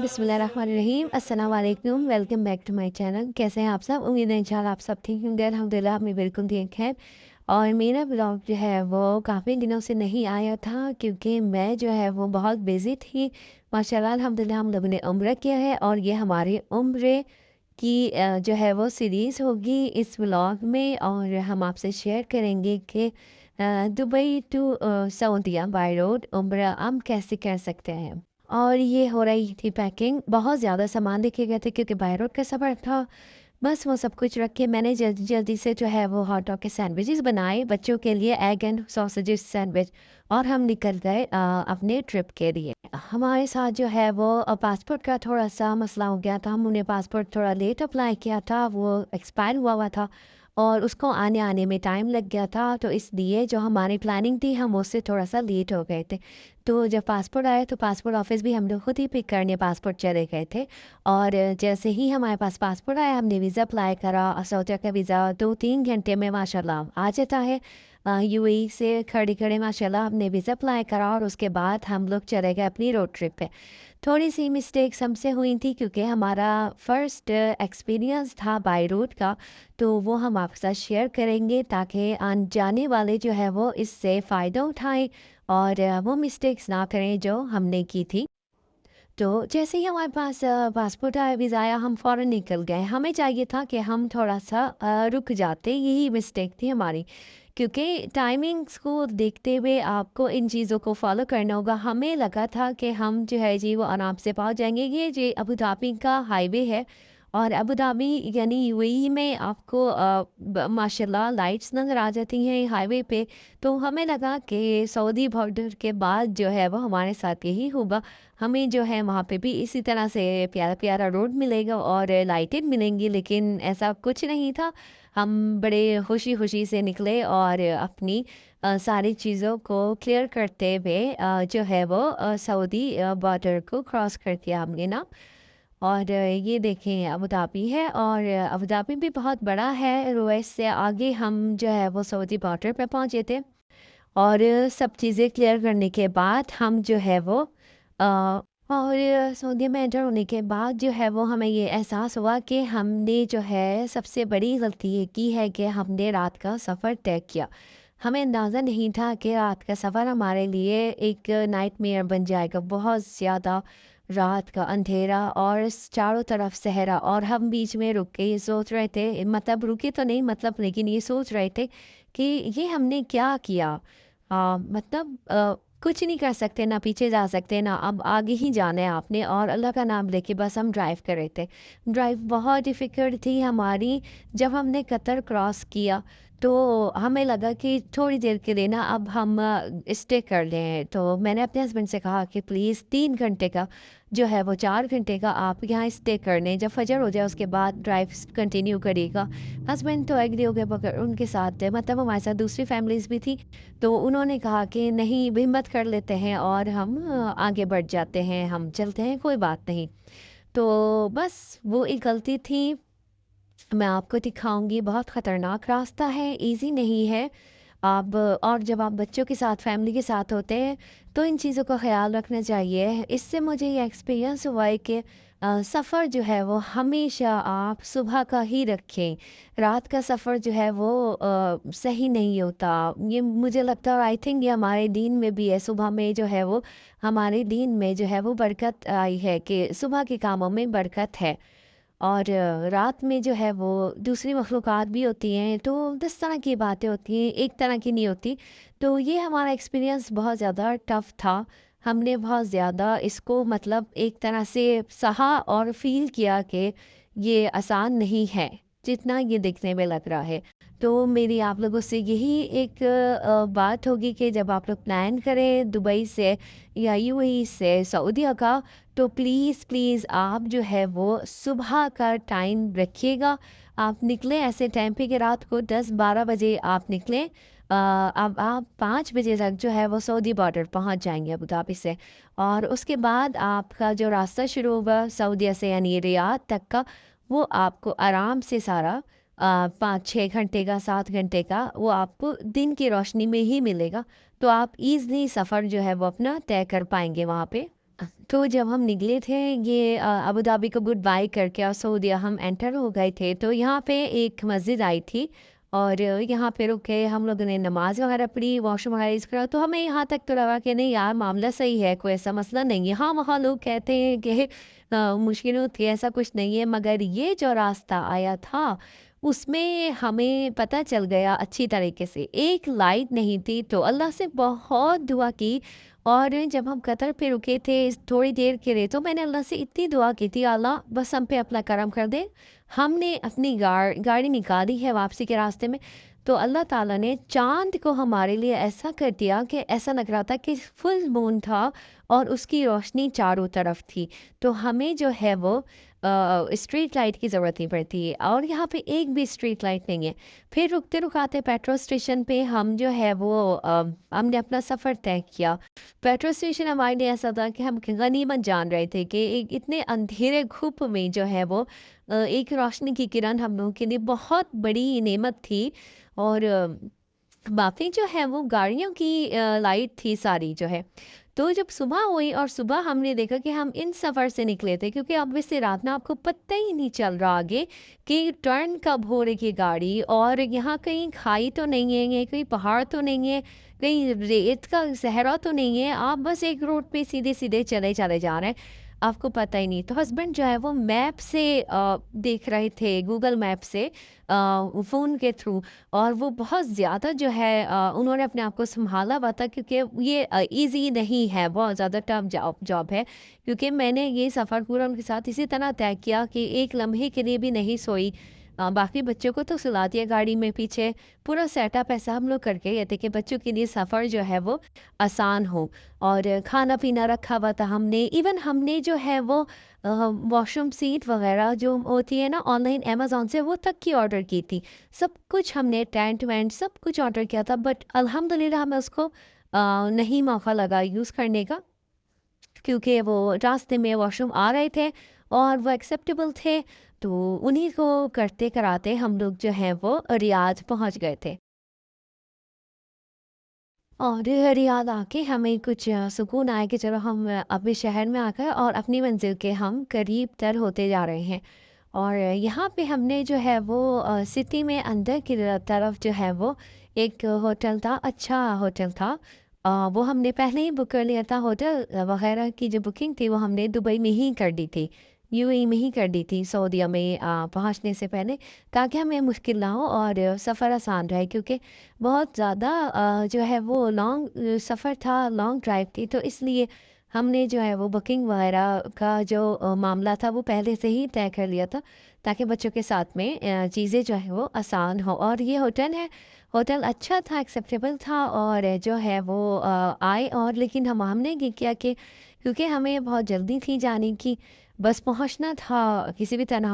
बिस्मिल्लाहिर्रहमानिर्रहीम अस्सलाम वालेकुम। Welcome back to my channel. कैसे हैं आप सब? उम्मीद है इंशाल्लाह आप सब ठीक होंगे। अल्हम्दुलिल्लाह मैं बिल्कुल ठीक है। और मेरा ब्लॉग जो है वो काफ़ी दिनों से नहीं आया था क्योंकि मैं जो है वो बहुत बिज़ी थी। माशाल्लाह अल्हम्दुलिल्लाह हम लोगों ने उम्रा किया है और ये हमारी उम्रे की जो है वो सीरीज़ होगी इस व्लॉग में। और हम आपसे शेयर करेंगे कि दुबई टू सऊदीया बाय रोड उम्रा हम कैसे कर सकते हैं। और ये हो रही थी पैकिंग, बहुत ज़्यादा सामान देखे गए थे क्योंकि बाय रोड का सफ़र था। बस वो सब कुछ रख के मैंने जल्दी-जल्दी से जो है वो हॉट डॉग के सैंडविचेस बनाए बच्चों के लिए, एग एंड सॉसेजेस सैंडविच। और हम निकल गए अपने ट्रिप के लिए। हमारे साथ जो है वो पासपोर्ट का थोड़ा-सा मसला हो गया था। हमने पासपोर्ट थोड़ा लेट अप्लाई किया था, वो एक्सपायर हुआ हुआ था और उसको आने-आने में टाइम लग गया था, तो इसलिए जो हमारी प्लानिंग थी हम उससे थोड़ा-सा लेट हो गए थे। तो जब पासपोर्ट आया तो पासपोर्ट ऑफ़िस भी हम लोग खुद ही पिक करने पासपोर्ट चले गए थे। और जैसे ही हमारे पास पासपोर्ट आया हमने वीज़ा अप्लाई करा। सऊदीया का वीज़ा 2-3 घंटे में माशाल्लाह आ जाता है। यूएई से खड़े-खड़े माशाल्लाह हमने वीज़ा अप्लाई करा और उसके बाद हम लोग चले गए अपनी रोड ट्रिप पे। थोड़ी-सी मिस्टेक्स हमसे हुई थी क्योंकि हमारा फर्स्ट एक्सपीरियंस था बाय रोड का, तो वो हम आपके साथ शेयर करेंगे ताकि अनजाने वाले जो है वो इससे फ़ायदा उठाएँ और वो मिस्टेक्स ना करें जो हमने की थी। तो जैसे ही हमारे पास पासपोर्ट आया, वीज़ा आया, हम फ़ौरन निकल गए। हमें चाहिए था कि हम थोड़ा-सा रुक जाते, यही मिस्टेक थी हमारी। क्योंकि टाइमिंग्स को देखते हुए आपको इन चीज़ों को फ़ॉलो करना होगा। हमें लगा था कि हम जो है जी वो आराम से पहुँच जाएँगे। ये जी अबू धाबी का हाईवे है और अबू धाबी यानी यूएई में आपको माशाल्लाह लाइट्स नज़र आ जाती हैं हाईवे पे। तो हमें लगा कि सऊदी बॉर्डर के बाद जो है वो हमारे साथ यही होगा। हमें जो है वहाँ पे भी इसी तरह से प्यारा-प्यारा रोड मिलेगा और लाइटें मिलेंगी, लेकिन ऐसा कुछ नहीं था। हम बड़े खुशी-खुशी से निकले और अपनी सारी चीज़ों को क्लियर करते हुए जो है वो सऊदी बॉर्डर को क्रॉस कर दिया हमने ना। और ये देखें अबू धाबी है और अबू धाबी भी बहुत बड़ा है। रोएस से आगे हम जो है वो सऊदी बॉर्डर पे पहुँचे थे। और सब चीज़ें क्लियर करने के बाद हम जो है वो और सऊदी में एंटर होने के बाद जो है वो हमें ये एहसास हुआ कि हमने जो है सबसे बड़ी गलती ये की है कि हमने रात का सफ़र तय किया। हमें अंदाज़ा नहीं था कि रात का सफ़र हमारे लिए एक नाइटमेयर बन जाएगा। बहुत ज़्यादा रात का अंधेरा और चारों तरफ सहरा और हम बीच में रुक के ये सोच रहे थे, मतलब रुके तो नहीं मतलब, लेकिन ये सोच रहे थे कि ये हमने क्या किया। मतलब कुछ नहीं कर सकते, ना पीछे जा सकते, ना अब आगे ही जाना है आपने और अल्लाह का नाम लेके बस हम ड्राइव कर रहे थे। ड्राइव बहुत डिफ़िकल्ट थी हमारी। जब हमने कतर क्रॉस किया, तो हमें लगा कि थोड़ी देर के लिए ना अब हम स्टे कर लें। तो मैंने अपने हस्बैंड से कहा कि प्लीज़ 3 घंटे का जो है वो 4 घंटे का आप यहाँ स्टे कर लें। जब फ़जर हो जाए उसके बाद ड्राइव कंटिन्यू करिएगा। हस्बैंड तो एग्री हो गए मगर उनके साथ मतलब हमारे साथ दूसरी फैमिलीज़ भी थी। तो उन्होंने कहा कि नहीं हिम्मत कर लेते हैं और हम आगे बढ़ जाते हैं, हम चलते हैं, कोई बात नहीं। तो बस वो एक गलती थी। मैं आपको दिखाऊँगी, बहुत ख़तरनाक रास्ता है, ईज़ी नहीं है। आप और जब आप बच्चों के साथ, फैमिली के साथ होते हैं, तो इन चीज़ों का ख़्याल रखना चाहिए। इससे मुझे ये एक्सपीरियंस हुआ है कि सफ़र जो है वो हमेशा आप सुबह का ही रखें। रात का सफ़र जो है वो सही नहीं होता। ये मुझे लगता है और आई थिंक ये हमारे दीन में भी है, सुबह में जो है वो हमारे दीन में जो है वो बरकत आई है कि सुबह के कामों में बरकत है। और रात में जो है वो दूसरी मखलूक़ात भी होती हैं, तो 10 तरह की बातें होती हैं, एक तरह की नहीं होती। तो ये हमारा एक्सपीरियंस बहुत ज़्यादा टफ़ था। हमने बहुत ज़्यादा इसको मतलब एक तरह से सहा और फ़ील किया कि ये आसान नहीं है, जितना ये दिखने में लग रहा है। तो मेरी आप लोगों से यही एक बात होगी कि जब आप लोग प्लान करें दुबई से या यूएई से सऊदीया का, तो प्लीज़ आप जो है वो सुबह का टाइम रखिएगा। आप निकलें ऐसे टाइम पे कि रात को 10-12 बजे आप निकलें। अब आप 5 बजे तक जो है वो सऊदी बॉर्डर पहुंच जाएंगे अबू धाबी से। और उसके बाद आपका जो रास्ता शुरू होगा सऊदीया से यानी रियाद तक का, वो आपको आराम से सारा 5-6 घंटे का, 7 घंटे का, वो आपको दिन की रोशनी में ही मिलेगा। तो आप ईज़िली सफ़र जो है वो अपना तय कर पाएँगे वहाँ पे। तो जब हम निकले थे ये अबू धाबी को गुड बाय करके और सऊदीया हम एंटर हो गए थे, तो यहाँ पे एक मस्जिद आई थी और यहाँ पे रुके, हम लोगों ने नमाज़ वगैरह पढ़ी, वॉशरूम वगैरह यूज़ करा। तो हमें यहाँ तक तो लगा कि नहीं यार, मामला सही है, कोई ऐसा मसला नहीं है। हाँ, वहाँ लोग कहते हैं कि मुश्किल होती है, ऐसा कुछ नहीं है, मगर ये जो रास्ता आया था उसमें हमें पता चल गया अच्छी तरीके से, एक लाइट नहीं थी। तो अल्लाह से बहुत दुआ की और जब हम कतर पे रुके थे थोड़ी देर के लिए, तो मैंने अल्लाह से इतनी दुआ की थी, अल्लाह बस हम पे अपना करम कर दे। हमने अपनी गाड़ी निकाली है वापसी के रास्ते में, तो अल्लाह ताला ने चाँद को हमारे लिए ऐसा कर दिया कि ऐसा लग रहा था कि फुल मून था और उसकी रोशनी चारों तरफ थी। तो हमें जो है वो स्ट्रीट लाइट की ज़रूरत नहीं पड़ती है और यहाँ पे एक भी स्ट्रीट लाइट नहीं है। फिर रुकते रुकाते पेट्रोल स्टेशन पे हम जो है वो हमने अपना सफ़र तय किया। पेट्रोल स्टेशन हमारे लिए ऐसा था कि हम गनीमत जान रहे थे कि एक इतने अंधेरे घुप में जो है वो एक रोशनी की किरण हम लोगों के लिए बहुत बड़ी नेमत थी। और बाकी जो है वो गाड़ियों की लाइट थी सारी जो है। तो जब सुबह हुई और सुबह हमने देखा कि हम इन सफ़र से निकले थे, क्योंकि ऑब्वियसली रात में आपको पता ही नहीं चल रहा आगे कि टर्न कब हो रही है गाड़ी, और यहाँ कहीं खाई तो नहीं है, ये कहीं पहाड़ तो नहीं है, कहीं रेत का सहरा तो नहीं है, आप बस एक रोड पे सीधे सीधे चले चले जा रहे हैं, आपको पता ही नहीं। तो हस्बैंड जो है वो मैप से देख रहे थे, गूगल मैप से फ़ोन के थ्रू, और वो बहुत ज़्यादा जो है उन्होंने अपने आप को सँभाला हुआ था, क्योंकि ये ईज़ी नहीं है, बहुत ज़्यादा टफ़ जॉब जॉब है। क्योंकि मैंने ये सफ़र पूरा उनके साथ इसी तरह तय किया कि एक लम्हे के लिए भी नहीं सोई। बाकी बच्चों को तो सुला दिया गाड़ी में पीछे, पूरा सेटअप ऐसा हम लोग करके गए थे कि बच्चों के लिए सफ़र जो है वो आसान हो। और खाना-पीना रखा हुआ था हमने, इवन हमने जो है वो वॉशरूम सीट वग़ैरह जो होती है ना ऑनलाइन अमेज़न से, वो तक की ऑर्डर की थी। सब कुछ हमने टेंट वेंट सब कुछ ऑर्डर किया था, बट अल्हम्दुलिल्लाह हमें उसको नहीं मौका लगा यूज़ करने का, क्योंकि वो रास्ते में वॉशरूम आ रहे थे और वो एक्सेप्टेबल थे। तो उन्हीं को करते कराते हम लोग जो हैं वो रियाद पहुंच गए थे। और रियाद आके हमें कुछ सुकून आया कि चलो हम अभी शहर में आ गए और अपनी मंजिल के हम करीब तर होते जा रहे हैं। और यहाँ पे हमने जो है वो सिटी में अंदर की तरफ जो है वो एक होटल था, अच्छा होटल था। वो हमने पहले ही बुक कर लिया था, होटल वगैरह की जो बुकिंग थी वो हमने दुबई में ही कर दी थी, यूएई में ही कर दी थी, सऊदीया में पहुँचने से पहले, ताकि हमें मुश्किल ना हो और सफ़र आसान रहे। क्योंकि बहुत ज़्यादा जो है वो लॉन्ग सफ़र था, लॉन्ग ड्राइव थी, तो इसलिए हमने जो है वो बुकिंग वगैरह का जो मामला था वो पहले से ही तय कर लिया था, ताकि बच्चों के साथ में चीज़ें जो है वो आसान हो। और ये होटल है, होटल अच्छा था, एक्सेप्टेबल था, और जो है वो आए, और लेकिन हमने ये किया कि क्योंकि हमें बहुत जल्दी थी जाने की, बस पहुंचना था किसी भी तरह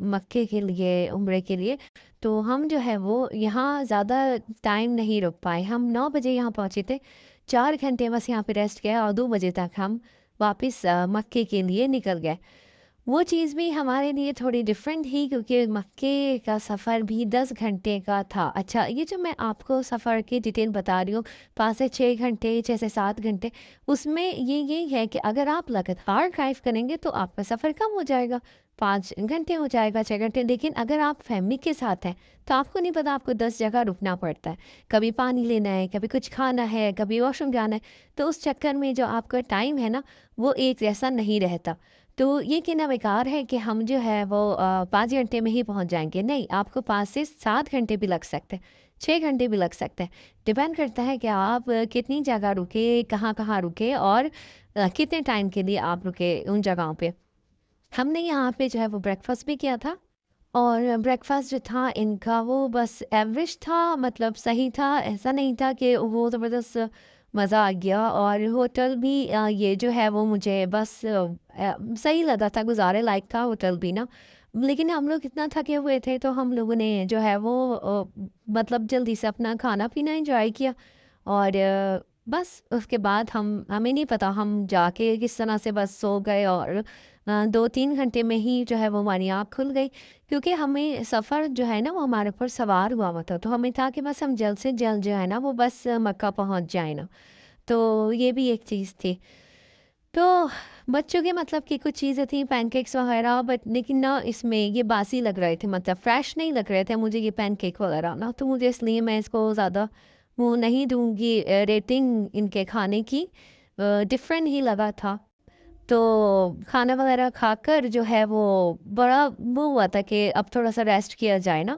मक्के के लिए, उम्रे के लिए, तो हम जो है वो यहाँ ज़्यादा टाइम नहीं रुक पाए। हम 9 बजे यहाँ पहुँचे थे, 4 घंटे बस यहाँ पे रेस्ट किया और 2 बजे तक हम वापस मक्के के लिए निकल गए। वो चीज़ भी हमारे लिए थोड़ी डिफरेंट थी, क्योंकि मक्के का सफ़र भी 10 घंटे का था। अच्छा, ये जो मैं आपको सफ़र की डिटेल बता रही हूँ, 5 से 6 घंटे, 6 से 7 घंटे, उसमें ये है कि अगर आप लगातार ड्राइव करेंगे तो आपका सफ़र कम हो जाएगा, 5 घंटे हो जाएगा, 6 घंटे। लेकिन अगर आप फैमिली के साथ हैं, तो आपको नहीं पता, आपको 10 जगह रुकना पड़ता है। कभी पानी लेना है, कभी कुछ खाना है, कभी वॉशरूम जाना है, तो उस चक्कर में जो आपका टाइम है ना, वो एक जैसा नहीं रहता। तो ये कहना बेकार है कि हम जो है वो 5 घंटे में ही पहुंच जाएंगे, नहीं, आपको 5 से 7 घंटे भी लग सकते हैं, 6 घंटे भी लग सकते हैं। डिपेंड करता है कि आप कितनी जगह रुके, कहाँ कहाँ रुके, और कितने टाइम के लिए आप रुके उन जगहों पे। हमने यहाँ पे जो है वो ब्रेकफास्ट भी किया था, और ब्रेकफास्ट जो था इनका वो बस एवरेज था, मतलब सही था, ऐसा नहीं था कि वो ज़बरदस्त मज़ा आ गया। और होटल भी ये जो है वो मुझे बस सही लगा था, गुजारे लायक था होटल भी ना। लेकिन हम लोग इतना थके हुए थे, तो हम लोगों ने जो है वो मतलब जल्दी से अपना खाना पीना एंजॉय किया। और बस उसके बाद हमें नहीं पता हम जाके किस तरह से बस सो गए, और 2-3 घंटे में ही जो है वो हमारी आँख खुल गई, क्योंकि हमें सफ़र जो है ना वो हमारे ऊपर सवार हुआ हुआ था। तो हमें था कि बस हम जल्द से जल्द जो है ना वो बस मक्का पहुँच जाएँ ना। तो ये भी एक चीज़ थी। तो बच्चों के मतलब की कुछ चीज़ें थी पैनकेक्स वग़ैरह, बट लेकिन ना इसमें ये बासी लग रहे थे, मतलब फ्रेश नहीं लग रहे थे मुझे ये पैनकेक वग़ैरह ना, तो मुझे इसलिए मैं इसको ज़्यादा वो नहीं दूँगी रेटिंग इनके खाने की। डिफ़रेंट ही लगा था। तो खाना वग़ैरह खाकर जो है वो बड़ा वो हुआ था कि अब थोड़ा-सा रेस्ट किया जाए ना।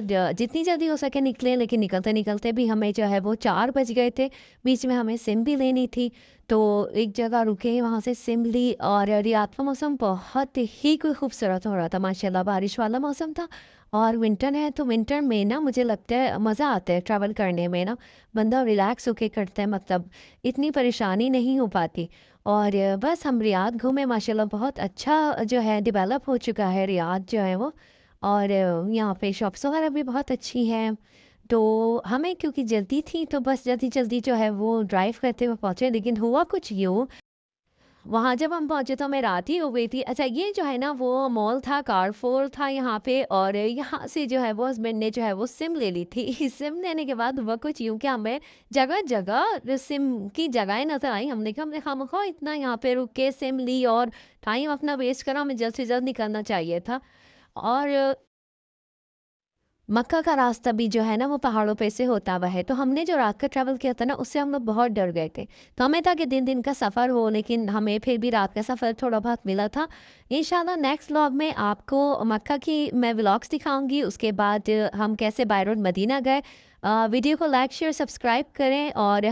जितनी जल्दी हो सके निकलें, लेकिन निकलते-निकलते भी हमें जो है वो 4 बज गए थे। बीच में हमें सिम भी लेनी थी, तो एक जगह रुके, वहाँ से सिम ली और रियाद का मौसम बहुत ही खूबसूरत हो रहा था माशाल्लाह, बारिश वाला मौसम था और विंटर है, तो विंटर में ना मुझे लगता है मज़ा आता है ट्रैवल करने में ना, बंदा रिलैक्स होके करता है, मतलब इतनी परेशानी नहीं हो पाती। और बस हम रियाद घूमे माशाल्लाह, बहुत अच्छा जो है डेवलप हो चुका है रियाद जो है वो। और यहाँ पे शॉप्स वगैरह भी बहुत अच्छी हैं। तो हमें क्योंकि जल्दी थी तो बस जल्दी-जल्दी जो है वो ड्राइव करते हुए पहुँचे, लेकिन हुआ कुछ यूँ, वहाँ जब हम पहुँचे तो हमें रात ही हो गई थी। अच्छा, ये जो है ना वो मॉल था, कारफोर था यहाँ पे, और यहाँ से जो है वो हस्बैंड ने जो है वो सिम ले ली थी। सिम लेने के बाद हुआ कुछ यूँ कि हमें जगह-जगह सिम की जगहें नज़र आई। हमने कहा हमने खामख़ा इतना यहाँ पे रुक के सिम ली और टाइम अपना वेस्ट करा, हमें जल्द से जल्द निकलना चाहिए था। और मक्का का रास्ता भी जो है ना वो पहाड़ों पे से होता हुआ है, तो हमने जो रात का ट्रैवल किया था ना उससे हम लोग बहुत डर गए थे। तो हमें था कि दिन-दिन का सफ़र हो, लेकिन हमें फिर भी रात का सफ़र थोड़ा बहुत मिला था। इंशाल्लाह नेक्स्ट व्लॉग में आपको मक्का की मैं व्लॉग्स दिखाऊँगी, उसके बाद हम कैसे बाय रोड मदीना गए। वीडियो को लाइक, शेयर, सब्सक्राइब करें और